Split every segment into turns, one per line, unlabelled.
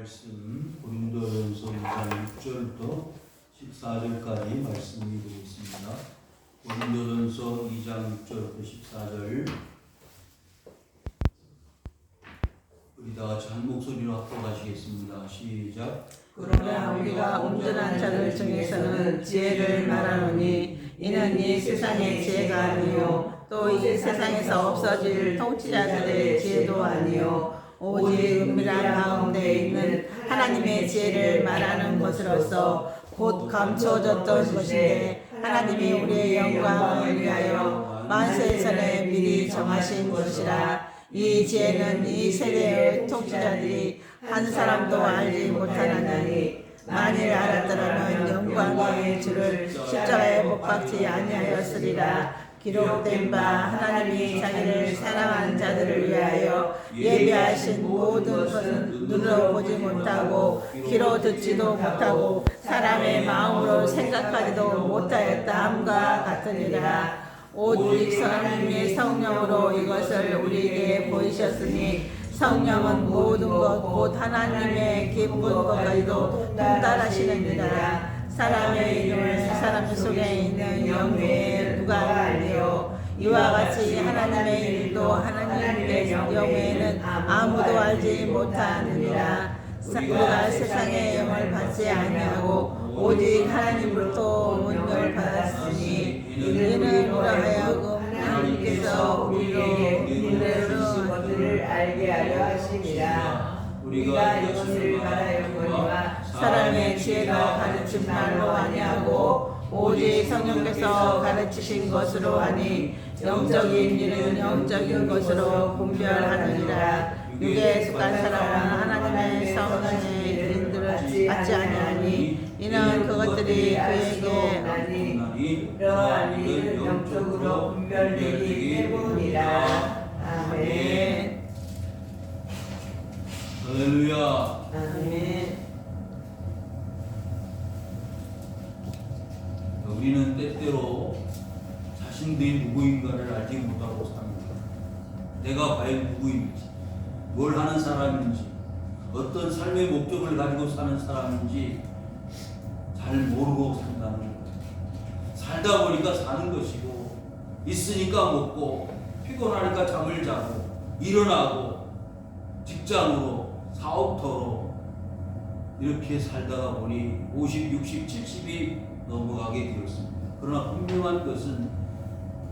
말씀 고린도전서 2장 6절부터 14절까지 말씀이 되겠습니다. 고린도전서 2장 6절부터 14절 우리 다 같이 한 목소리로 합독하시겠습니다. 시작.
그러나 우리가 온전한 자를 중에서는 지혜를 말하노니 이는 이 세상의 지혜가 아니요 또 이 세상에서 없어질 통치자들의 지혜도 아니요 오직 은밀한 가운데 있는 하나님의 지혜를 말하는 것으로서 곧 감추어졌던 것인데 하나님이 우리의 영광을 위하여 만세 전에 미리 정하신 것이라. 이 지혜는 이 세대의 통치자들이 한 사람도 알지 못하나니 만일 알았더라면 영광의 주를 십자가에 못 박지 아니하였으리라. 기록된 바 하나님이 자기를 사랑한 자들을 위하여 예비하신 모든 것은 눈으로 보지 못하고 귀로 듣지도 못하고 사람의 마음으로 생각하지도 못하였다 함과 같으리라. 오직 하나님의 성령으로 이것을 우리에게 보이셨으니 성령은 모든 것 곧 하나님의 깊은 것까지도 통달하시느니라. 사람의 이름을 사람 속에 있는 영 외에 누가 알리요. 이와 같이 하나님의 일도 하나님의 영 외에는 아무도 알지 못하느니라. 우리가 세상의 영을 받지 아니하고 오직 하나님으로부터 온영을 받았으니 이는 우리로 하여금 하나님께서 우리에게 은혜를 주신 것들을 알게 하려 하심이라. 우리가 이것을 말하였거니와 사람의 지혜가 가르친 말로 아니하고 오직 성령께서 가르치신 것으로 하니 영적인 일은 영적인 것으로 분별하느니라. 육에 속한 사람은 하나님의 성령의 일들을 받지 아니하니 이는 그것들이 그에게 나니 이러한 일은 영적으로 분별되기 때문이라. 아멘.
할렐루야.
아멘.
우리는 때때로 자신들이 누구인가를 알지 못하고 삽니다. 내가 과연 누구인지, 뭘 하는 사람인지, 어떤 삶의 목적을 가지고 사는 사람인지 잘 모르고 산다는 거예요. 살다 보니까 사는 것이고, 있으니까 먹고, 피곤하니까 잠을 자고, 일어나고, 직장으로, 사업터로 이렇게 살다가 보니 50, 60, 70이 넘어가게 되었습니다. 그러나 분명한 것은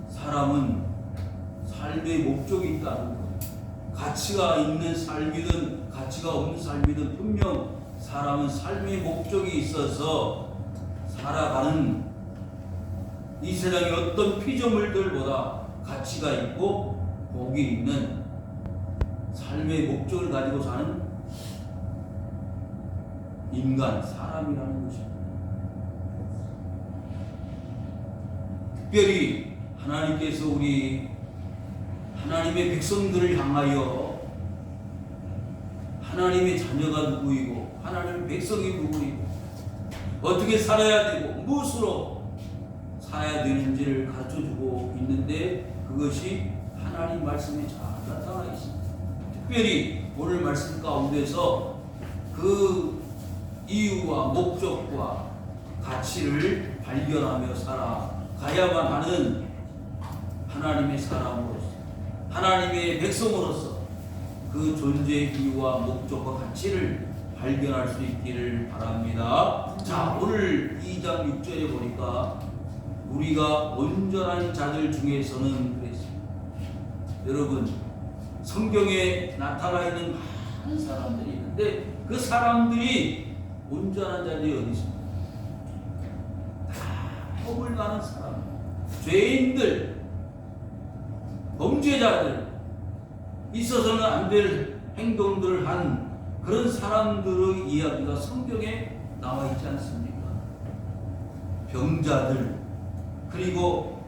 사람은 삶의 목적이 있다는 거예요. 가치가 있는 삶이든 가치가 없는 삶이든 분명 사람은 삶의 목적이 있어서 살아가는 이 세상의 어떤 피조물들보다 가치가 있고 복이 있는 삶의 목적을 가지고 사는 인간, 사람이라는 것입니다. 특별히 하나님께서 우리 하나님의 백성들을 향하여 하나님의 자녀가 누구이고 하나님의 백성이 누구이고 어떻게 살아야 되고 무엇으로 살아야 되는지를 가르쳐주고 있는데 그것이 하나님 말씀에 잘 나타나 있습니다. 특별히 오늘 말씀 가운데서 그 이유와 목적과 가치를 발견하며 살아가야만 하는 하나님의 사람으로서 하나님의 백성으로서 그 존재의 이유와 목적과 가치를 발견할 수 있기를 바랍니다. 자, 오늘 2장 6절에 보니까 우리가 온전한 자들 중에서는 그랬습니다. 여러분, 성경에 나타나 있는 많은 사람들이 있는데 그 사람들이 온전한 자들이 어디 있습니까? 다 허물 많은 사람, 죄인들, 범죄자들, 있어서는 안 될 행동들을 한 그런 사람들의 이야기가 성경에 나와 있지 않습니까? 병자들, 그리고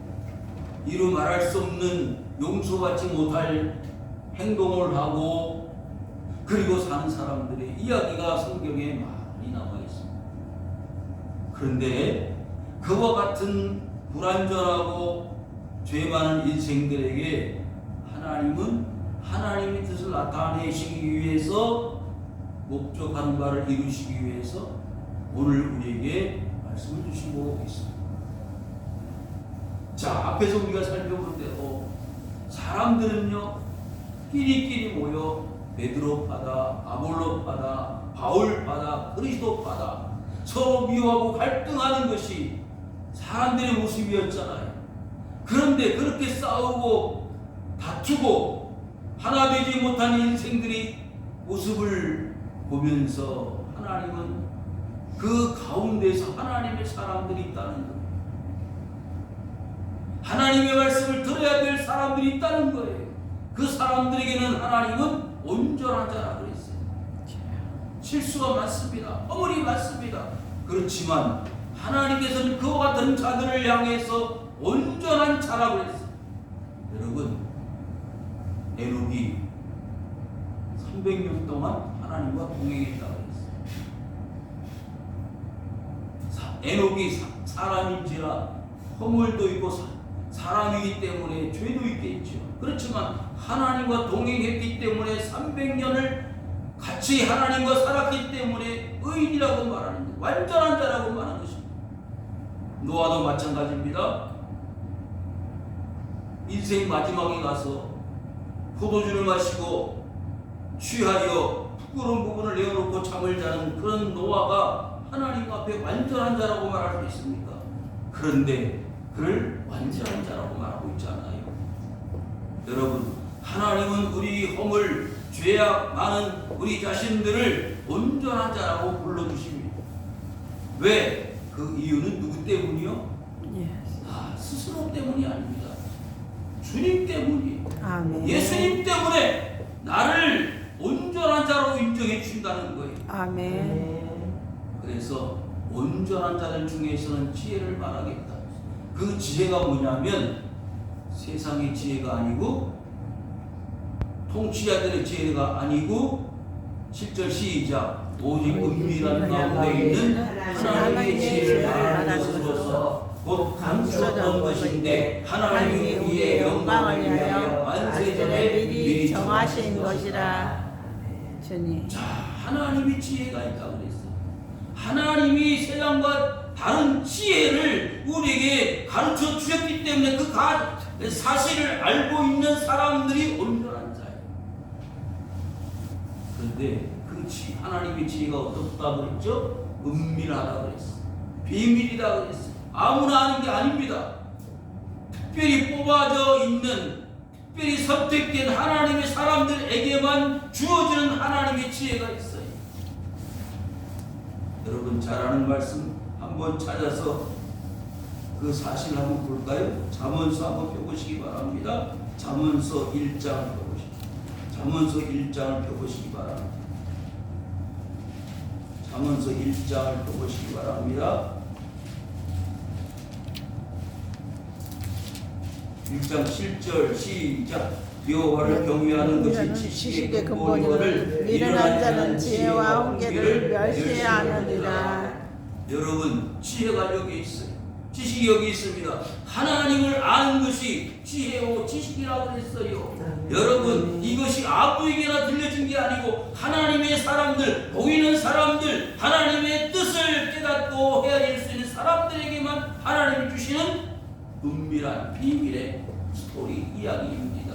이루 말할 수 없는 용서받지 못할 행동을 하고 그리고 사는 사람들의 이야기가 성경에 많이 나와 있습니다. 그런데 그와 같은 불완전하고 죄 많은 인생들에게 하나님은 하나님의 뜻을 나타내시기 위해서 목적하는 바를 이루시기 위해서 오늘 우리에게 말씀을 주시고 있습니다. 자, 앞에서 우리가 살펴볼 대로 사람들은요 끼리끼리 모여 베드로파다, 아볼로파다, 바울파다, 그리스도파다 서로 미워하고 갈등하는 것이 사람들의 모습이었잖아요. 그런데 그렇게 싸우고 다투고 하나 되지 못한 인생들이 모습을 보면서 하나님은 그 가운데서 하나님의 사람들이 있다는 것, 하나님의 말씀을 들어야 될 사람들이 있다는 거예요. 그 사람들에게는 하나님은 온전한 자라고 그랬어요. 실수가 많습니다. 허물이 많습니다. 그렇지만 하나님께서는 그와 같은 자들을 향해서 온전한 자라고 그랬어요. 여러분, 에녹이 300년 동안 하나님과 동행했다고 했어요. 에녹이 사람인지라 허물도 있고 사람이기 때문에 죄도 있겠죠. 그렇지만 하나님과 동행했기 때문에 300년을 같이 하나님과 살았기 때문에 의인이라고 말하는 것, 완전한 자라고 말하는 것입니다. 노아도 마찬가지입니다. 인생 마지막에 가서 포도주를 마시고 취하여 부끄러운 부분을 내어놓고 잠을 자는 그런 노아가 하나님 앞에 완전한 자라고 말할 수 있습니까? 그런데 그를 완전한 자라고 말하고 있지 않아요. 여러분, 하나님은 우리 허물, 죄악 많은 우리 자신들을 온전한 자라고 불러주십니다. 왜? 그 이유는 누구 때문이요? 스스로 때문이 아닙니다. 주님 때문이에요.
아멘.
예수님 때문에 나를 온전한 자로 인정해 주신다는 거예요.
아멘.
그래서 온전한 자들 중에서는 지혜를 말하겠다. 그 지혜가 뭐냐면 세상의 지혜가 아니고 통치자들의 지혜가 아니고 7절 시작 오직 은밀한 가운데 있는 하나님의 지혜를 말하는 것으로서 곧 감추었던 것인데 하나님이 우리의 영광을 위하여 만세전에 미리 정하신 것이라.
주님.
자, 하나님의 지혜가 있다고 그랬어요. 하나님이 세상과 다른 지혜를 우리에게 가르쳐 주셨기 때문에 그 사실을 알고 있는 사람들이 온전한 자예요. 그런데 그 하나님의 지혜가 어떻다고 그랬죠? 은밀하다고 그랬어요. 비밀이라고 그랬어요. 아무나 아는 게 아닙니다. 특별히 뽑아져 있는, 특별히 선택된 하나님의 사람들에게만 주어지는 하나님의 지혜가 있어요. 여러분, 잘 아는 말씀 한번 찾아서 그 사실 한번 볼까요? 잠언서 한번 펴보시기 바랍니다. 잠언서 1장을 펴보시기. 잠언서 1장을 펴보시기 바랍니다. 잠언서 1장을 펴보시기 바랍니다. 1장 7절 시작. 여호와를 경외하는 것이 지식의 근본이거늘 미련한 자는 지혜와 훈계를 멸시하느니라. 여러분, 지혜가 여기 있어요. 지식이 여기 있습니다. 하나님을 아는 것이 지혜요 지식이라고 했어요. 여러분, 이것이 아무에게나 들려진 게 아니고 하나님의 사람들, 보이는 사람들, 하나님의 뜻을 깨닫고 헤아릴 수 있는 사람들에게만 하나님이 주시는 은밀한 비밀의 스토리 이야기입니다.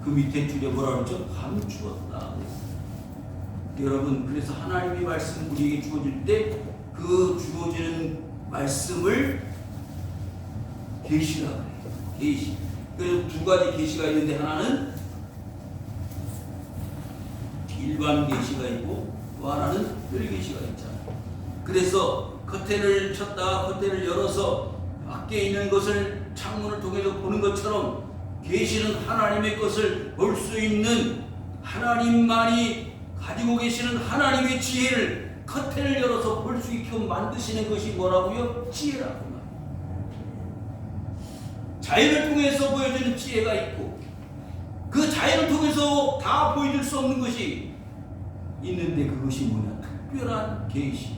그 밑에 줄에 뭐라 그러죠? 감추었다. 여러분, 그래서 하나님의 말씀 우리에게 주어질 때 그 주어지는 말씀을 계시라고 해요. 계시. 그래서 두 가지 계시가 있는데 하나는 일반 계시가 있고 또 하나는 별 계시가 있잖아요. 그래서 커튼을 쳤다가 커튼을 열어서 밖에 있는 것을 창문을 통해서 보는 것처럼 계시는 하나님의 것을 볼 수 있는, 하나님만이 가지고 계시는 하나님의 지혜를 커튼을 열어서 볼 수 있게 만드시는 것이 뭐라고요? 지혜라고 말해요. 자연을 통해서 보여주는 지혜가 있고 그 자연을 통해서 다 보여줄 수 없는 것이 있는데 그것이 뭐냐? 특별한 계시.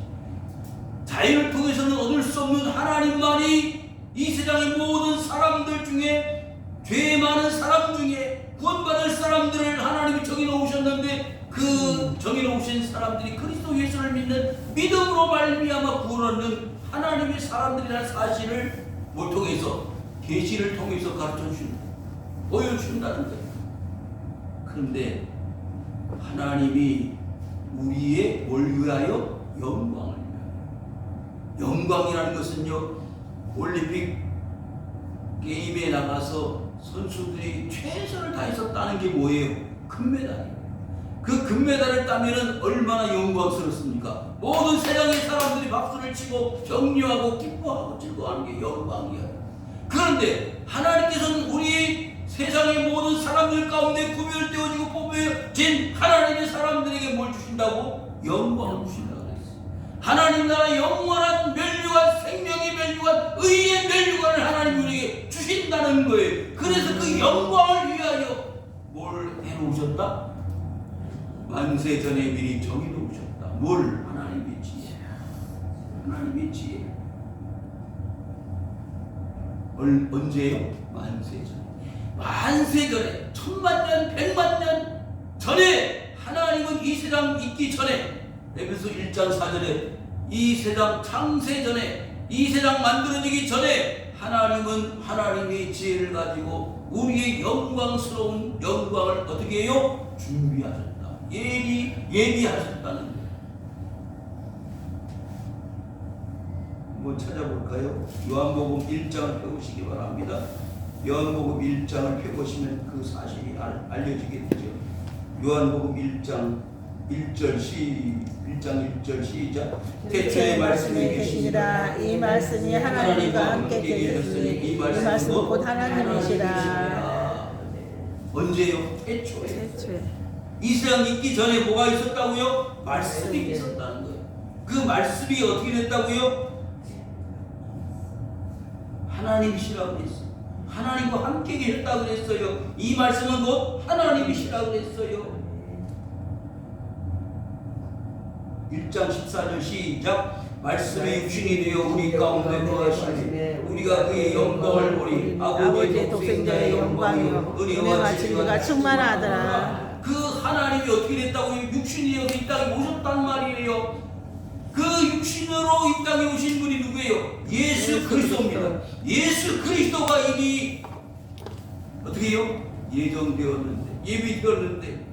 자연을 통해서는 얻을 수 없는 하나님만이 이 세상의 모든 사람들 중에, 죄 많은 사람 중에 구원받을 사람들을 하나님이 정해 놓으셨는데 그 정의로우신 사람들이 그리스도 예수를 믿는 믿음으로 말미암아 구원 얻는 하나님의 사람들이라는 사실을 뭘 통해서 계시를 통해서 가르쳐 준다, 보여준다는 거예요. 그런데 하나님이 우리의 뭘 위하여? 영광을 위하여. 영광이라는 것은요, 올림픽 게임에 나가서 선수들이 최선을 다해서 따는 게 뭐예요? 금메달이에요. 그 금메달을 따면은 얼마나 영광스럽습니까? 모든 세상의 사람들이 박수를 치고 격려하고 기뻐하고 즐거워하는 게 영광이에요. 그런데 하나님께서는 우리 세상의 모든 사람들 가운데 구별되어지고 뽑혀진 하나님의 사람들에게 뭘 주신다고? 영광을 주신다고 그랬어요. 하나님 나라 영원한 멸류관, 생명의 멸류관, 의의 멸류관을 하나님 우리에게 주신다는 거예요. 그래서 그 영광을 위하여 뭘 해놓으셨다? 만세 전에 미리 정해놓으셨다. 뭘? 하나님의 지혜. 하나님의 지혜. 언제요? 만세 전에. 만세 전에, 천만 년, 백만 년 전에 하나님은 이 세상 있기 전에, 에베소 1장 4절에 이 세상 창세 전에, 이 세상 만들어지기 전에 하나님은 하나님의 지혜를 가지고 우리의 영광스러운 영광을 어떻게 해요? 준비하셨다. 예비하셨다는 거예요. 한번 찾아볼까요? 요한복음 1장을 펴보시기 바랍니다. 요한복음 1장을 펴보시면 그 사실이 알려지게 되죠. 요한복음 1장 1절 시작. 태초에 말씀이 계시니라.
이 말씀이 하나님과 함께 계셨으니 이 말씀은 곧 하나님이시라.
언제요? 태초에. 이 세상 있기 전에 뭐가 있었다고요? 말씀이 있었다는 거예요. 그 말씀이 어떻게 됐다고요? 하나님이시라고 그랬어요. 하나님과 함께 계셨다고 그랬어요. 이 말씀은 곧 하나님이시라고 그랬어요. 1장 14절 시작. 말씀이 육신이 되어 우리 가운데 거하시니 우리가 그의 영광을 보니 아버지의 독생자의 영광이요 은혜와 진리가 충만하더라. 그 하나님이 어떻게 됐다고요? 육신이 되어서 이 땅에 오셨단 말이에요. 그 육신으로 이 땅에 오신 분이 누구예요? 예수 그리스도입니다. 예수 그리스도가 이미 어떻게 해요? 예정되었는데, 예비되었는데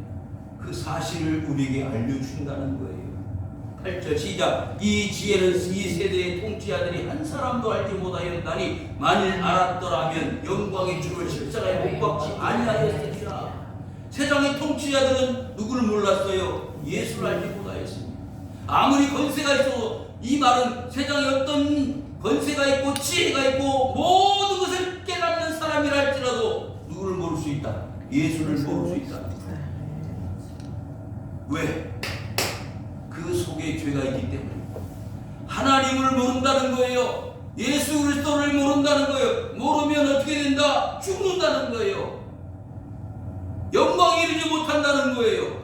그 사실을 우리에게 알려준다는 거예요. 8절 시작. 이 지혜는 이 세대의 통치자들이 한 사람도 알지 못하였다니 만일 알았더라면 영광의 주를 십자가에 못 박지 아니하였으리라. 세상의 통치자들은 누구를 몰랐어요? 예수를 알지 못하였습니다. 아무리 권세가 있어도, 이 말은 세상에 어떤 권세가 있고 지혜가 있고 모든 것을 깨닫는 사람이라 할지라도 누구를 모를 수 있다? 예수를 모를 수 있다. 왜? 그 속에 죄가 있기 때문에. 하나님을 모른다는 거예요. 예수 그리스도를 모른다는 거예요. 모르면 어떻게 된다? 죽는다는 거예요. 영광에 이르지 못한다는 거예요.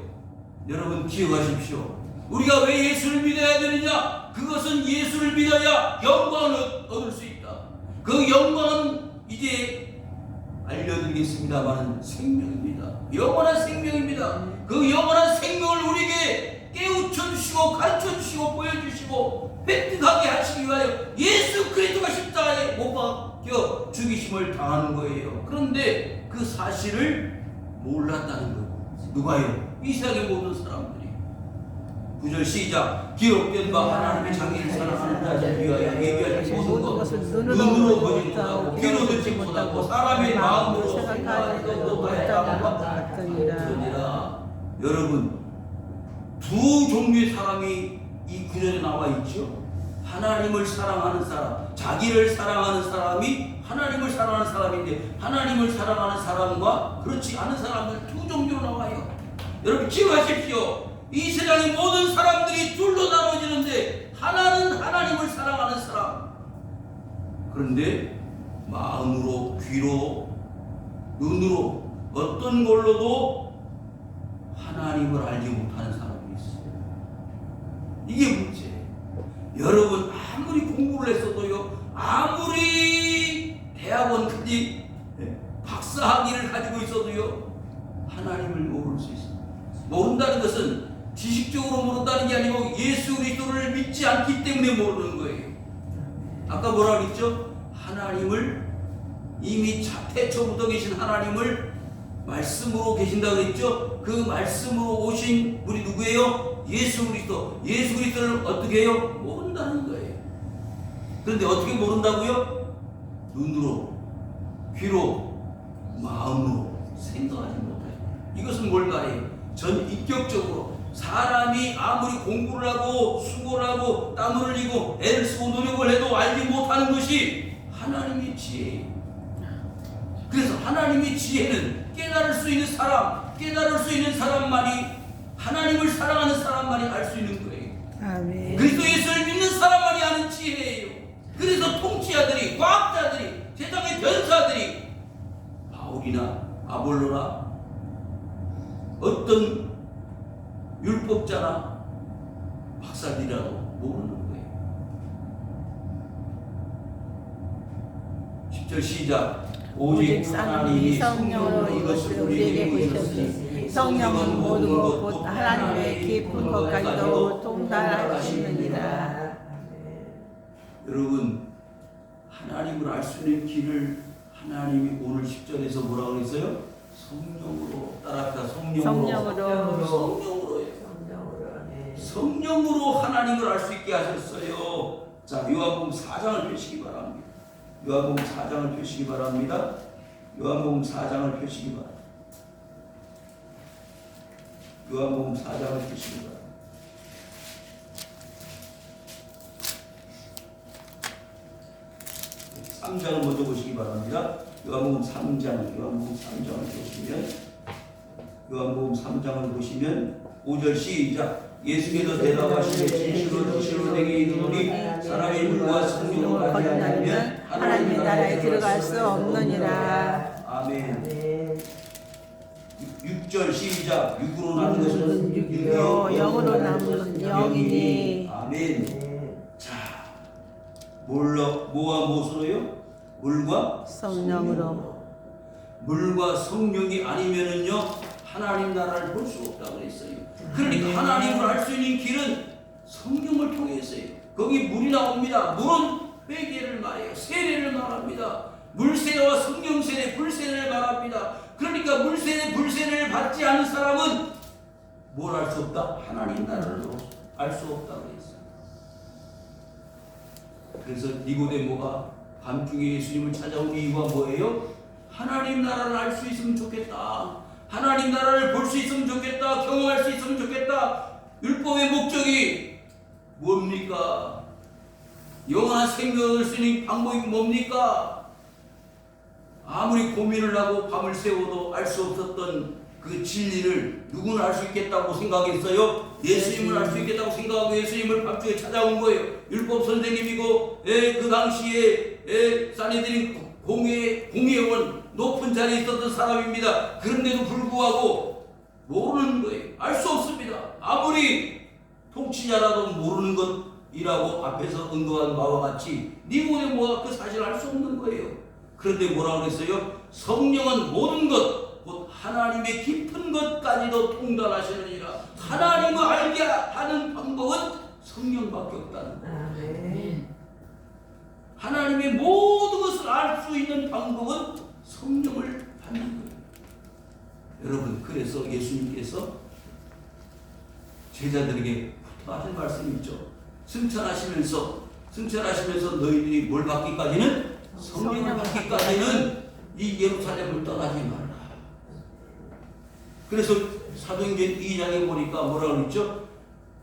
여러분 기억하십시오. 우리가 왜 예수를 믿어야 되느냐? 그것은 예수를 믿어야 영광을 얻을 수 있다. 그 영광은 이제 알려드리겠습니다만 생명입니다. 영원한 생명입니다. 그 영원한 생명을 우리에게 깨우쳐주시고 가르쳐주시고 보여주시고 획득하게 하시기 위하여 예수 그리스도가 십자가에 못 박혀 죽이심을 당하는 거예요. 그런데 그 사실을 몰랐다는 거고. 누가요? 이 세상의 모든 사람들이. 9절 시작. 기록된 바 하나님의 자기를 사랑하는 자들 위하여 예비하신 모든 것을 눈으로 보지 못하고 귀로 듣지 못하고 사람의 마음으로 생각하지도 못하였다는 것 같으니라. 여러분, 두 종류의 사람이 이 구절에 나와 있죠. 하나님을 사랑하는 사람, 자기를 사랑하는 사람이 하나님을 사랑하는 사람인데, 하나님을 사랑하는 사람과 그렇지 않은 사람들 두 종류로 나와요. 여러분 기억하십시오. 이 세상의 모든 사람들이 둘로 나눠지는데, 하나는 하나님을 사랑하는 사람, 그런데 마음으로, 귀로, 눈으로 어떤 걸로도 하나님을 알지 못하는 사람이 있어요. 이게 문제예요. 여러분 아무리 공부를 했어도요, 아무리 대학원까지 박사학위를 가지고 있어도요, 하나님을 모를 수 있어요. 모른다는 것은 지식적으로 모른다는 게 아니고 예수 그리스도를 믿지 않기 때문에 모르는 거예요. 아까 뭐라 그랬죠? 하나님을 이미 태초부터 계신 하나님을 말씀으로 계신다고 그랬죠? 그 말씀으로 오신 우리 누구예요? 예수 그리스도. 예수 그리스도를 어떻게 해요? 모른다는 거예요. 그런데 어떻게 모른다고요? 눈으로, 귀로, 마음으로 생각하지 못해요. 이것은 뭘 말해요? 전 인격적으로 사람이 아무리 공부를 하고 수고를 하고 땀을 흘리고 애를 쓰고 노력을 해도 알지 못하는 것이 하나님의 지혜예요. 그래서 하나님의 지혜는 깨달을 수 있는 사람, 깨달을 수 있는 사람만이, 하나님을 사랑하는 사람만이 알 수 있는 거예요.
아멘.
그리스도 예수를 믿는 사람만이 아는 지혜예요. 그래서 통치자들이, 과학자들이, 세상의 변사들이 바울이나 아볼로나 어떤 율법자나 박사들이라도 모르는 거예요. 10절 시작.
오직 하나님이 성령으로 이것을 우리에게 보셨으니 성령은 모든 것 곧 하나님의 깊은 것까지도 통달하시느니라.
여러분, 하나님을 알 수 있는 길을 하나님이 오늘 10절에서 뭐라고 그랬어요? 성령으로. 따라합시다. 성령으로요. 성령으로 하나님을 알 수 있게 하셨어요. 자, 요한복음 4장을 펴시기 바랍니다. 요한복음 4장을 펴시기 바랍니다. 요한복음 4장을 펴시기 바랍니다. 요한복음 4장을 펴시기 바랍니다. 3장을 먼저 보시기 바랍니다. 요한복음 3장을 보시면, 요한복음 3장을 보시면 5절 시작. 예수께서 대답하시되 진실로 내게 이르노니 사람의 물과 성령을 받지 않으면
하나님의 나라에 들어갈 수 없느니라.
아멘. 6절 시작. 육으로 나는 것은 육이요
영으로 나는 것은 영이니.
아멘. 자, 뭐와 무엇으로요? 물과
성령으로.
물과 성령이 아니면은요 하나님 나라를 볼 수 없다고 그랬어요. 그러니까 하나님을 알 수 있는 길은 성령을 통해서요. 거기 물이 나옵니다. 물은 회개를 말해요. 세례를 말합니다. 물세례와 성령 세례, 불세례를 말합니다. 그러니까 물세례, 불세례를 받지 않은 사람은 뭘 알 수 없다? 하나님 나라를 알 수 없다고 했어요. 그래서 니고데모가 밤중에 예수님을 찾아온 이유가 뭐예요? 하나님 나라를 알 수 있으면 좋겠다. 하나님 나라를 볼 수 있으면 좋겠다. 경험할 수 있으면 좋겠다. 율법의 목적이 뭡니까? 영원한 생명을 얻을 수 있는 방법이 뭡니까? 아무리 고민을 하고 밤을 새워도 알 수 없었던 그 진리를 누구는 알 수 있겠다고 생각했어요? 예수님을 알 수 있겠다고 생각하고 예수님을 밤중에 찾아온 거예요. 율법 선생님이고 그 당시에 사내들인 공회원 높은 자리에 있었던 사람입니다. 그런데도 불구하고 모르는 거예요. 알 수 없습니다. 아무리 통치자라도 모르는 것이라고 앞에서 언급한 바와 같이 니고데모가 그 사실을 알 수 없는 거예요. 그런데 뭐라고 그랬어요? 성령은 모든 것, 곧 하나님의 깊은 것까지도 통달하시느니라. 하나님을 알게 하는 방법은 성령밖에 없다는 거예요. 하나님의 모든 것을 알 수 있는 방법은 성령을 받는 거예요. 여러분, 그래서 예수님께서 제자들에게 부탁하신 말씀이 있죠. 승천하시면서 너희들이 뭘 받기까지는? 성령을 받기까지는 이 예루살렘을 떠나지 말라. 그래서 사도행전 2장에 보니까 뭐라고 그랬죠?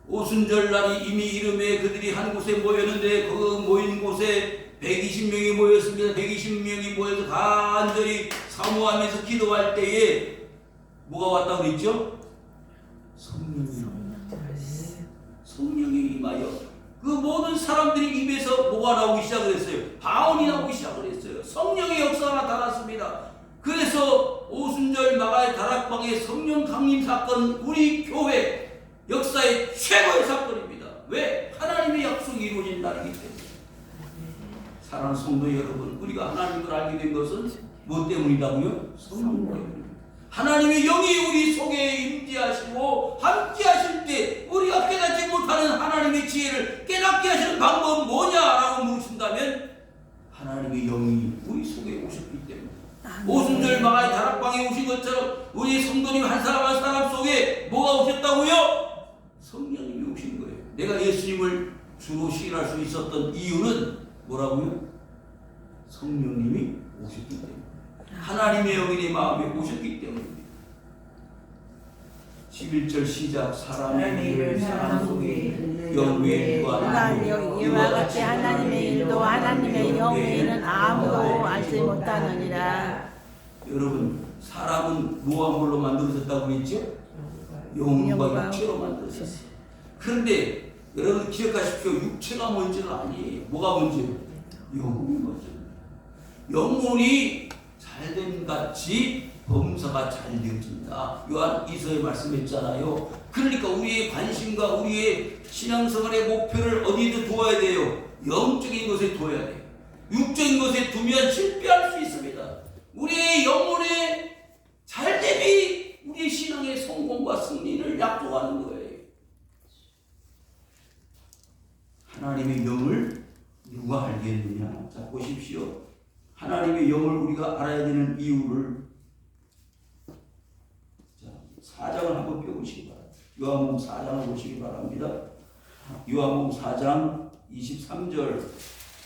오순절 날이 이미 이름에 그들이 한 곳에 모였는데 그 모인 곳에 120명이 모였습니다. 120명이 모여서 간절히 사모하면서 기도할 때에 뭐가 왔다고 그랬죠? 성령이 임하여 그 모든 사람들이 입에서 뭐가 나오기 시작을 했어요? 바운이 나오기 시작을 했어요. 성령의 역사가 나타났습니다. 그래서 오순절 마가의 다락방의 성령 강림 사건, 우리 교회 역사의 최고의 사건입니다. 왜? 하나님의 약속이 이루어진 날이기 때문에. 사랑하는 성도 여러분, 우리가 하나님을 알게 된 것은 무엇 때문이라고요? 성령 때문입니다. 하나님의 영이 우리 속에 임재하시고 함께 하실 때 우리가 깨닫지 못하는 하나님의 지혜를 깨닫게 하시는 방법은 뭐냐라고 물으신다면 하나님의 영이 우리 속에 오셨기 때문에 오순절 마가의 다락방에 오신 것처럼 우리 성도님 한 사람 한 사람 속에 뭐가 오셨다고요? 성령님이 오신 거예요. 내가 예수님을 주로 시인할 수 있었던 이유는 뭐라고요? 성령님이 오셨기 때문에 하나님의 영이 내 마음에 오셨기 때문입니다. 11절 시작. 사람의 일을 사람 속에 영 외에 누가
이와 같이 하나님의 일도 하나님의 영 외에는 아무도 알지 못하느니라.
여러분 사람은 무와 물로 만들어졌다고 그랬죠? 영과 육체로 만들어졌어요. 그런데 여러분 기억하십시오. 육체가 먼저가 아니에요. 뭐가 먼저예요? 영혼이 먼저입니다. 영혼이 잘됨 같이 범사가 잘 되어진다. 요한 2서에 말씀했잖아요. 그러니까 우리의 관심과 우리의 신앙생활의 목표를 어디에 두어야 돼요? 영적인 것에 두어야 돼요. 육적인 것에 두면 실패할 수 있습니다. 우리의 영혼의 잘됨이 우리의 신앙의 성공과 승리를 약속하는 거예요. 하나님의 영을 누가 알겠느냐? 자 보십시오. 하나님의 영을 우리가 알아야 되는 이유를 자 4장을 한번 펴보시기 바랍니다. 요한복음 4장을 보시기 바랍니다. 요한복음 4장 23절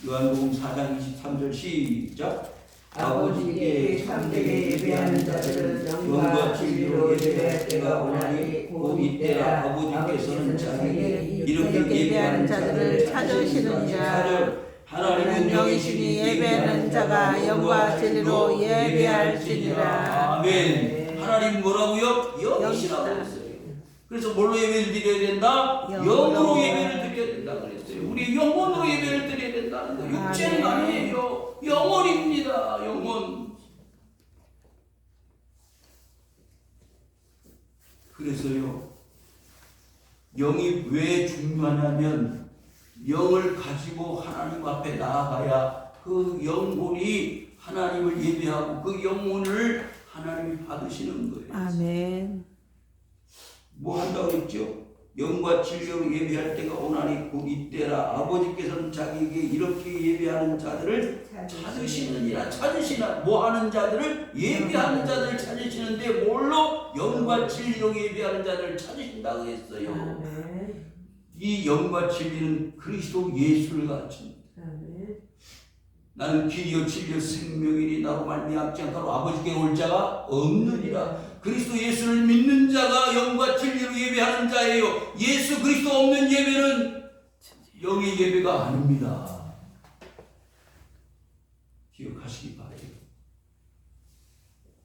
요한복음 4장 23절 시작.
아버지께 참되게 예배하는 자들은 영과 진리로 예배할 때가 오나니 곧 이때라. 아버지께서는 자기에게
이렇게 예배하는 자들을 찾으시느니라.
하나님은
영이시니 예배하는 자가 영과 진리로 예배할지니라.
아멘. 하나님 뭐라고요? 영이시라고 했어요. 그래서 뭘로 예배를 드려야 된다? 영으로 예배를 드려야 된다 그랬어요. 우리 영혼으로 예배를 드려야 된다는 거예요. 육체는 아니에요. 영혼입니다. 영혼. 그래서요. 영이 왜 중요하냐면 영을 가지고 하나님 앞에 나아가야 그 영혼이 하나님을 예배하고 그 영혼을 하나님이 받으시는 거예요.
아멘.
뭐 한다고 했죠? 영과 진리로 예배할 때가 오나니 곧 이때라. 아버지께서는 자기에게 이렇게 예배하는 자들을 찾으시느니라. 찾으시나 뭐 하는 자들을? 예배하는 자들을 찾으시는데 뭘로? 영과 진리로 예배하는 자들을 찾으신다고 했어요. 이 영과 진리는 그리스도 예수를 가르칩니다. 나는 길이요 진리요 생명이니 나로 말미암지 않고는 아버지께 올 자가 없느니라. 그리스도 예수를 믿는 자가 영과 진리로 예배하는 자예요. 예수 그리스도 없는 예배는 영의 예배가 아닙니다. 기억하시기 바라요.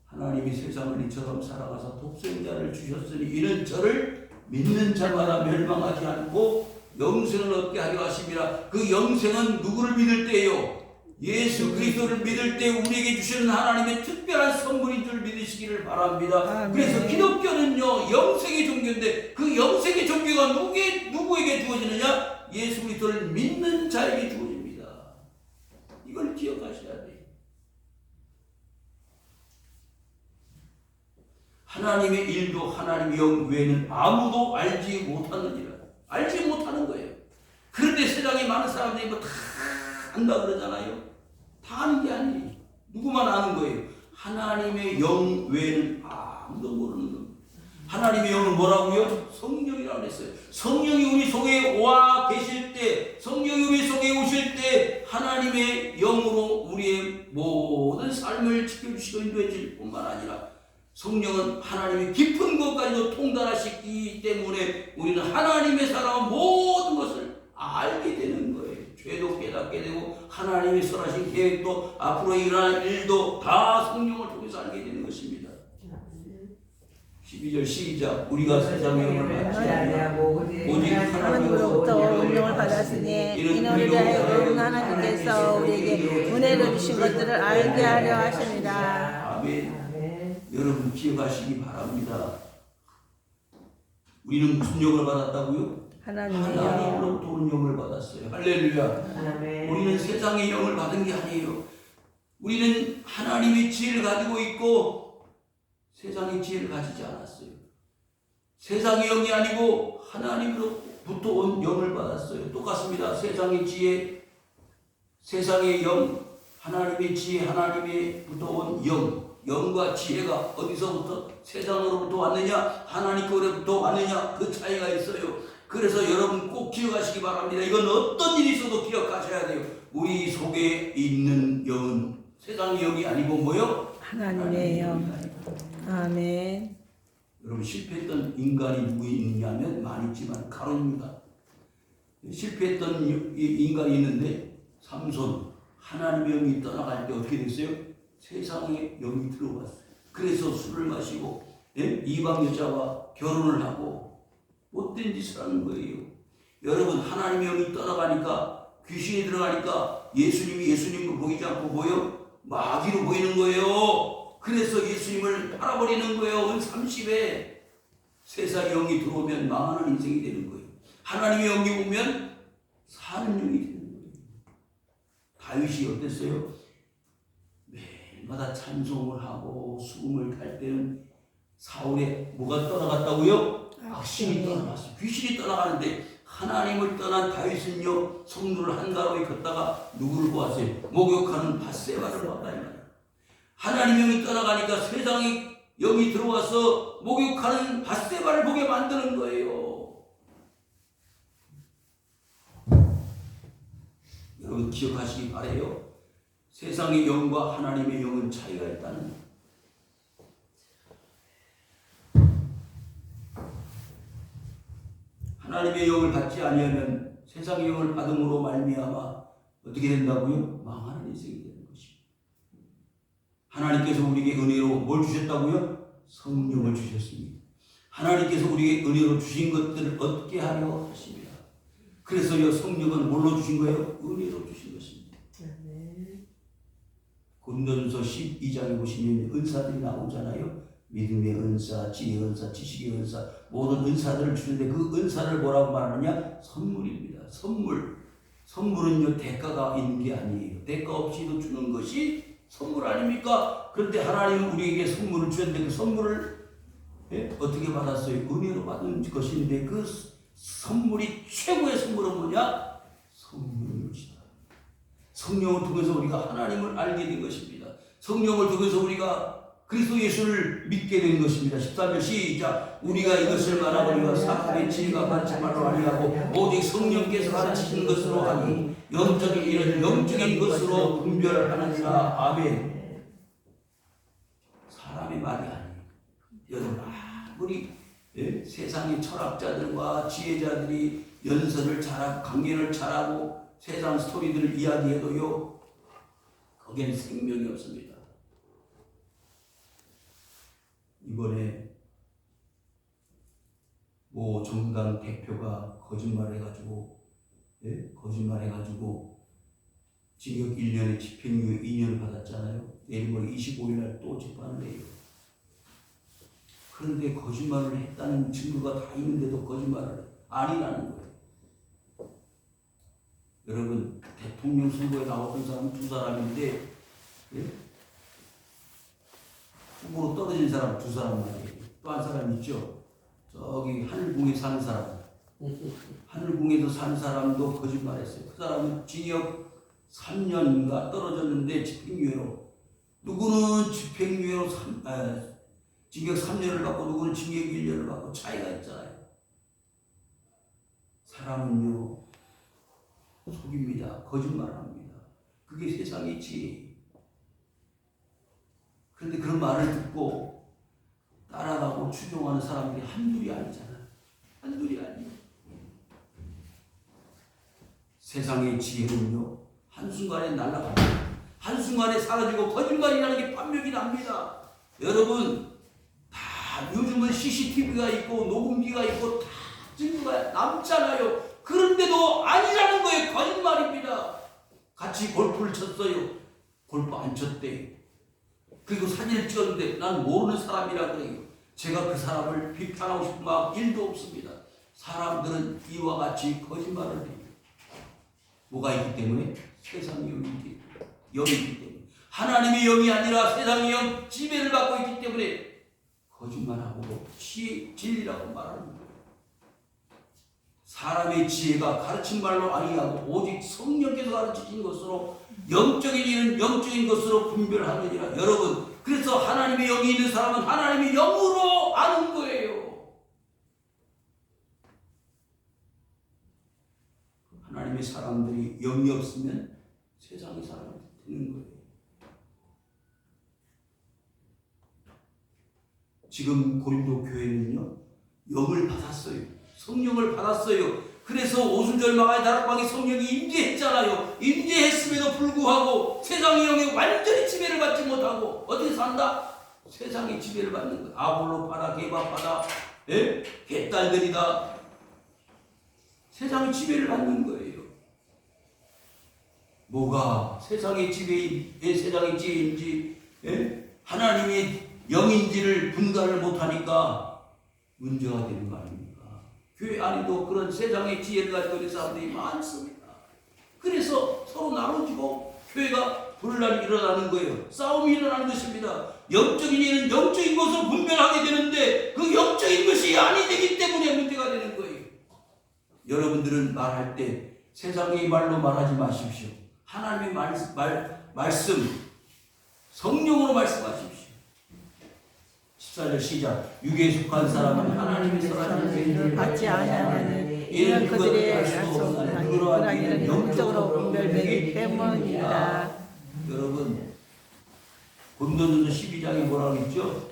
하나님이 세상을 이처럼 살아가서 독생자를 주셨으니 이는 저를 믿는 자마다 멸망하지 않고 영생을 얻게 하려 하심이라. 그 영생은 누구를 믿을 때예요? 예수 그리스도를 믿을 때 우리에게 주시는 하나님의 특별한 선물인 줄 믿으시기를 바랍니다.
아멘.
그래서 기독교는요 영생의 종교인데 그 영생의 종교가 누구에게 주어지느냐? 예수 그리스도를 믿는 자에게 주어집니다. 이걸 기억하셔야 돼요. 하나님의 일도 하나님의 영 외에는 아무도 알지 못하느니라. 알지 못하는 거예요. 그런데 세상에 많은 사람들이 뭐 다 안다 그러잖아요. 다 아는 게 아니에요. 누구만 아는 거예요. 하나님의 영 외에는 아무도 모르는 겁니다. 하나님의 영은 뭐라고요? 성령이라고 했어요. 성령이 우리 속에 와 계실 때, 성령이 우리 속에 오실 때 하나님의 영으로 우리의 모든 삶을 지켜주시고 인도해 줄 뿐만 아니라 성령은 하나님의 깊은 것까지도 통달하시기 때문에 우리는 하나님의 사랑한 모든 것을 알게 되는 거예요. 죄도 깨닫게 되고 하나님이 선하신 계획도 앞으로 일어날 일도 다 성령을 통해서 알게 되는 것입니다. 12절 시작. 우리가 세상의 영을 받지 아니하고 오직
하나님으로부터 은총을 받았으니 이는 우리를 하여금 하나님께서 우리에게 은혜로 주신 것들을 알게 하려 하십니다.
아멘. 여러분 기억하시기 바랍니다. 우리는 무슨 영을 받았다고요? 하나님으로부터 오는 영을 받았어요. 할렐루야. 아멘. 우리는 세상의 영을 받은 게 아니에요. 우리는 하나님의 지혜를 가지고 있고 세상의 지혜를 가지지 않았어요. 세상의 영이 아니고 하나님으로부터 온 영을 받았어요. 똑같습니다. 세상의 지혜, 세상의 영, 하나님의 지혜, 하나님의부터 온 영, 영과 지혜가 어디서부터 세상으로부터 왔느냐, 하나님께로부터 왔느냐, 그 차이가 있어요. 그래서 여러분 꼭 기억하시기 바랍니다. 이건 어떤 일이 있어도 기억하셔야 돼요. 우리 속에 있는 영은 세상의 영이 아니고 뭐요?
하나님의 영. 아멘.
여러분 실패했던 인간이 누구 있느냐면 많이 있지만 가론입니다. 실패했던 인간이 있는데 삼손, 하나님의 영이 떠나갈 때 어떻게 됐어요? 세상에 영이 들어왔어요. 그래서 술을 마시고 이방 여자와 결혼을 하고 못된 짓을 하는 거예요. 여러분 하나님의 영이 떠나가니까 귀신이 들어가니까 예수님을 보이지 않고 뭐요? 마귀로 보이는 거예요. 그래서 예수님을 팔아버리는 거예요. 은 30에 세상의 영이 들어오면 망하는 인생이 되는 거예요. 하나님의 영이 오면 사는 영이 되는 거예요. 다윗이 어땠어요? 매일마다 찬송을 하고 수금을 탈 때는 사울의 뭐가 떠나갔다고요? 악신이 떠나갔어요. 귀신이 떠나가는데 하나님을 떠난 다윗은요 성문을 한가로이 걷다가 누구를 보았어요? 목욕하는 밧세바를 보았다 이 말이에요. 하나님 영이 떠나가니까 세상에 영이 들어와서 목욕하는 밧세바를 보게 만드는 거예요. 여러분 기억하시기 바라요. 세상의 영과 하나님의 영은 차이가 있다는 거예요. 하나님의 영을 받지 아니하면 세상의 영을 받음으로 말미암아 어떻게 된다고요? 망하는 인생이 되는 것입니다. 하나님께서 우리에게 은혜로 뭘 주셨다고요? 성령을 주셨습니다. 하나님께서 우리에게 은혜로 주신 것들을 얻게 하려 하십니다. 그래서요 성령은 뭘로 주신 거예요? 은혜로 주신 것입니다. 고린도전서 12장에 보시면 은사들이 나오잖아요. 믿음의 은사, 지혜의 은사, 지식의 은사, 모든 은사들을 주는데 그 은사를 뭐라고 말하느냐? 선물입니다. 선물은요 대가가 있는 게 아니에요. 대가 없이도 주는 것이 선물 아닙니까? 그런데 하나님은 우리에게 선물을 주셨는데 그 선물을 어떻게 받았어요? 은혜로 받은 것인데 그 선물이 최고의 선물은 뭐냐? 성령이시다. 성령을 통해서 우리가 하나님을 알게 된 것입니다. 성령을 통해서 우리가 그리스도 예수를 믿게 된 것입니다. 13절 시작. 우리가 이것을 말하거니와 사람의 지혜가 가르치 말로 아니하고 오직 성령께서 가르치시는 것으로 하니 영적인 일은 영적인 것으로 분별하느니라. 아멘. 사람의 말이 아니에요. 여러분 아무리 세상의 철학자들과 지혜자들이 연설을 잘하고 강연을 잘하고 세상 스토리들을 이야기해도요 거기에는 생명이 없습니다. 이번에 모 정당 대표가 거짓말해가지고 징역 1년에 집행유예 2년을 받았잖아요. 내일 모레 25일날 또 재판을 해요. 그런데 거짓말을 했다는 증거가 다 있는데도 거짓말을 아니라는 거예요. 여러분 대통령 선거에 나왔던 사람은 두 사람인데 후보로 떨어진 사람 두 사람 말이에요. 또 한 사람 있죠. 저기 하늘궁에 사는 사람. 하늘궁에서 사는 사람도 거짓말했어요. 그 사람은 징역 3년인가 떨어졌는데 집행유예로. 누구는 집행유예로 징역 3년을 받고 누구는 징역 1년을 받고 차이가 있잖아요. 사람은요 속입니다. 거짓말합니다. 그게 세상의 지혜예요. 그런데 그런 말을 듣고 따라가고 추종하는 사람들이 한둘이 아니잖아요. 한둘이 아니에요. 세상의 지혜는요 한순간에 날아갑니다. 한순간에 사라지고 거짓말이라는 게 판명이 납니다. 여러분 다 요즘은 CCTV가 있고 녹음기가 있고 다 증거가 남잖아요. 그런데도 아니라는 거예요. 거짓말입니다. 같이 골프를 쳤어요. 골프 안 쳤대요. 그리고 사진을 찍었는데 난 모르는 사람이라 그래요. 제가 그 사람을 비판하고 싶은 마음 1도 없습니다. 사람들은 이와 같이 거짓말을 해요. 뭐가 있기 때문에? 세상의 영이 있기 때문에. 하나님의 영이 아니라 세상의 영 지배를 받고 있기 때문에 거짓말하고 진리라고 말하는 거예요. 사람의 지혜가 가르친 말로 아니하고 오직 성령께서 가르치신 것으로 영적인 일은 영적인 것으로 분별하느니라. 여러분, 그래서 하나님의 영이 있는 사람은 하나님의 영으로 아는 거예요. 하나님의 사람들이 영이 없으면 세상의 사람이 되는 거예요. 지금 고린도 교회는요, 영을 받았어요. 성령을 받았어요. 그래서 오순절마가의 다락방에 성령이 임재했잖아요. 임재했음에도 불구하고 세상의 영에 완전히 지배를 받지 못하고 어떻게 산다? 세상의 지배를 받는 거예요. 아볼로파다, 게바파다, 개딸들이다. 세상의 지배를 받는 거예요. 뭐가 세상의 지배인, 세상의 지혜인지, 하나님의 영인지를 분간을 못하니까 문제가 되는 거 아닙니까? 교회 안에도 그런 세상의 지혜를 가지고 있는 사람들이 많습니다. 그래서 서로 나눠지고 교회가 분란이 일어나는 거예요. 싸움이 일어나는 것입니다. 영적인 일은 영적인 것으로 분별하게 되는데 그 영적인 것이 아니 되기 때문에 문제가 되는 거예요. 여러분들은 말할 때 세상의 말로 말하지 마십시오. 하나님의 말씀, 성령으로 말씀하십시오. 14절 시작. 육에 속한 사람은 하나님의 선하신 계획을
받지 아니하나니 이는 그들의 약속하니 그러한 일은 영적으로 분별되기 때문이다.
여러분, 고린도전서 12장에 뭐라고 했죠?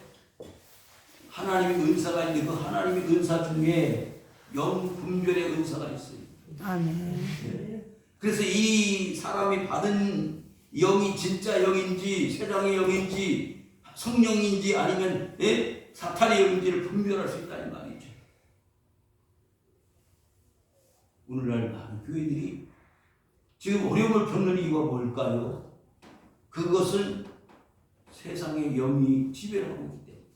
하나님의 은사가 있는데 그 하나님의 은사 중에 영 분별의 은사가 있어요.
아멘.
그래서 이 사람이 받은 영이 진짜 영인지 세상의 영인지 성령인지 아니면 사탄의 영인지를 분별할 수 있다는 말이죠. 오늘날 많은 교회들이 지금 어려움을 겪는 이유가 뭘까요? 그것은 세상의 영이 지배를 하고 있기 때문에.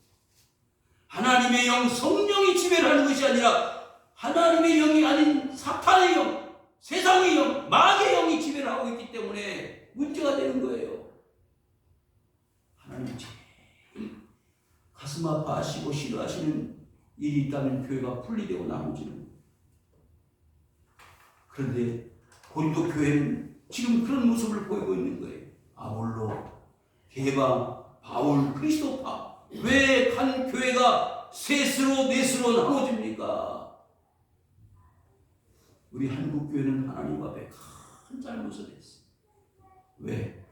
하나님의 영, 성령이 지배를 하는 것이 아니라 하나님의 영이 아닌 사탄의 영, 세상의 영, 마귀의 영이 지배를 하고 있기 때문에 문제가 되는 거예요. 하나님이 제일 가슴 아파하시고 싫어하시는 일이 있다면 교회가 분리되고 나누지는 거예요. 그런데 고린도 교회는 지금 그런 모습을 보이고 있는 거예요. 아볼로, 게바, 바울, 그리스도파. 왜 한 교회가 셋으로 넷으로 나눠집니까? 우리 한국교회는 하나님 앞에 큰 잘못을 했어요. 왜?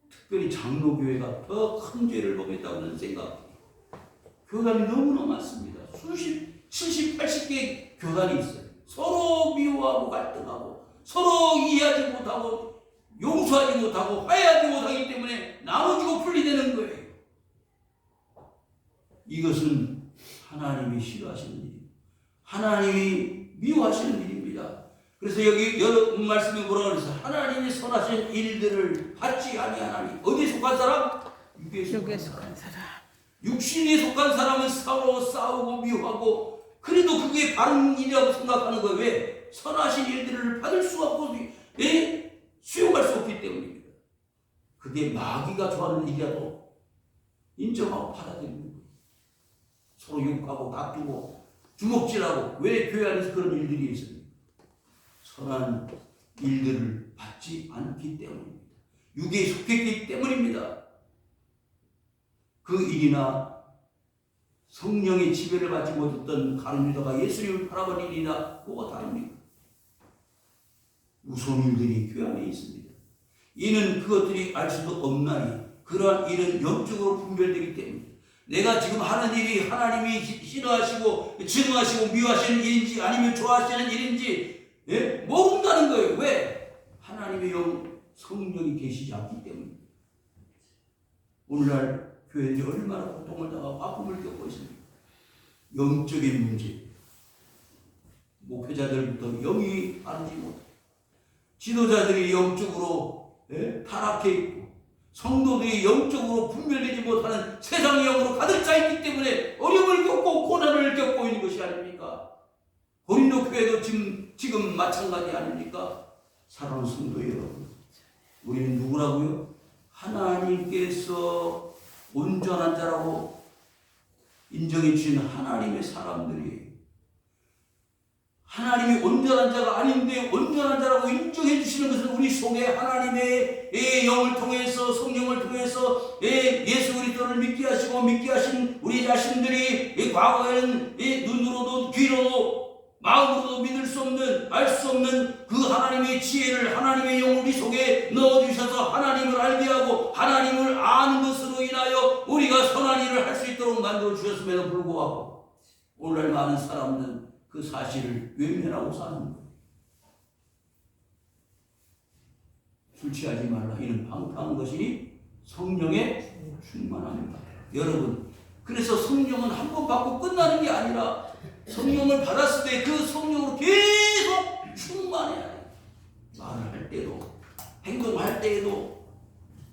특별히 장로교회가 더 큰 죄를 범했다고는 생각해요. 교단이 너무나 많습니다. 70, 80개 교단이 있어요. 서로 미워하고 갈등하고 서로 이해하지 못하고 용서하지 못하고 화해하지 못하기 때문에 나눠지고 분리되는 거예요. 이것은 하나님이 싫어하시는 일입니다. 하나님이 미워하시는 일입니다. 그래서 여기 여러 말씀에 뭐라고 그랬어요? 하나님이 선하신 일들을 받지 아니하나니. 어디에 속한 사람? 육에 속한 사람. 육신에 속한 사람은 서로 싸우고 미워하고 그래도 그게 바른 일이라고 생각하는 거예요. 왜? 선하신 일들을 받을 수가 없고 수용할 수 없기 때문입니다. 그게 마귀가 좋아하는 일이라도 인정하고 받아들이는 거예요. 서로 욕하고 다투고 주먹질하고. 왜 교회 안에서 그런 일들이 있습니까? 선한 일들을 받지 않기 때문입니다. 육에 속했기 때문입니다. 그 일이나 성령의 지배를 받지 못했던 가룟 유다가 예수님을 바라본 일이나 뭐가 다릅니까? 무서운 일들이 교회 안에 있습니다. 이는 그것들이 알 수도 없나니 그러한 일은 영적으로 분별되기 때문입니다. 내가 지금 하는 일이 하나님이 싫어하시고 증오하시고 미워하시는 일인지 아니면 좋아하시는 일인지 모른다는 거예요. 왜? 하나님의 영, 성령이 계시지 않기 때문입니다. 오늘날 교회들이 얼마나 고통을 당하고 아픔을 겪고 있습니까? 영적인 문제. 목회자들부터 영이 바르지 못하고 지도자들이 영적으로 타락해 있고 성도들이 영적으로 분별되지 못하는 세상의 영으로 가득 차 있기 때문에 어려움을 겪고 고난을 겪고 있는 것이 아닙니까? 고린도 교회도 지금 마찬가지 아닙니까? 사랑하는 성도 여러분, 우리는 누구라고요? 하나님께서 온전한 자라고 인정해 주신 하나님의 사람들이 하나님이 온전한 자가 아닌데 온전한 자라고 인정해 주시는 것은 우리 속에 하나님의 영을 통해서 성령을 통해서 예수 그리스도를 믿게 하시고 믿게 하신 우리 자신들이 과거에는 눈으로도 귀로도 마음으로도 믿을 수 없는 알 수 없는 그 하나님의 지혜를 하나님의 영을 우리 속에 넣어주셔서 하나님을 알게 하고 하나님을 아는 것으로 인하여 우리가 선한 일을 할 수 있도록 만들어 주셨음에도 불구하고 오늘날 많은 사람들은 그 사실을 외면하고 사는 거예요. 술 취하지 말라. 이는 방탕한 것이 성령의 충만함입니다. 여러분, 그래서 성령은 한 번 받고 끝나는 게 아니라 성령을 받았을 때 그 성령으로 계속 충만해야 돼요. 말을 할 때도 행동할 때에도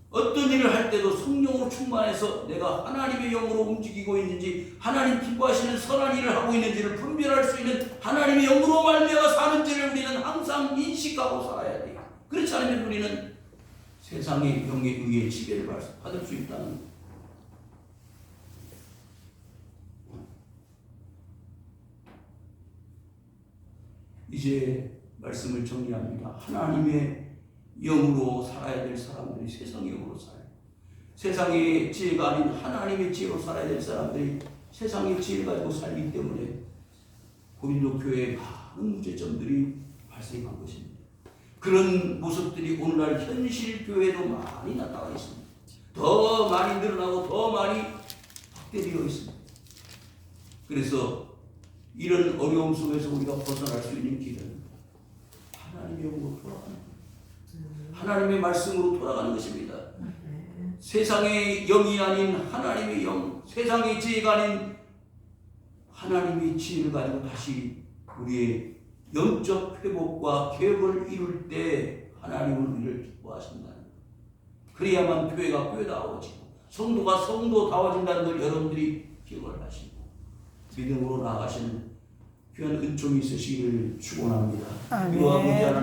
어떤 일을 할 때도 성령으로 충만해서 내가 하나님의 영으로 움직이고 있는지 하나님 기뻐하시는 선한 일을 하고 있는지를 분별할 수 있는 하나님의 영으로 말미암아 사는지를 우리는 항상 인식하고 살아야 돼요. 그렇지 않으면 우리는 세상의 영에 의해 지배를 받을 수 있다는 거예요. 이제 말씀을 정리합니다. 하나님의 영으로 살아야 될 사람들이 세상의 영으로 살아요. 세상의 지혜가 아닌 하나님의 지혜로 살아야 될 사람들이 세상의 지혜를 가지고 살기 때문에 고린도 교회에 많은 문제점들이 발생한 것입니다. 그런 모습들이 오늘날 현실 교회도 많이 나타나 있습니다. 더 많이 늘어나고 더 많이 확대되어 있습니다. 그래서 이런 어려움 속에서 우리가 벗어날 수 있는 길은 하나님의 영으로 돌아가는 거예요. 하나님의 말씀으로 돌아가는 것입니다. 세상의 영이 아닌 하나님의 영, 세상의 지혜가 아닌 하나님의 지혜를 가지고 다시 우리의 영적 회복과 개혁을 이룰 때 하나님은 우리를 기뻐하신다는 거예요. 그래야만 교회가 교회다워지고 성도가 성도다워진다는 걸 여러분들이 기억을 하시고 믿음으로 나아가시는 귀한 은총이 있으시기를 축원합니다.
아멘.
이와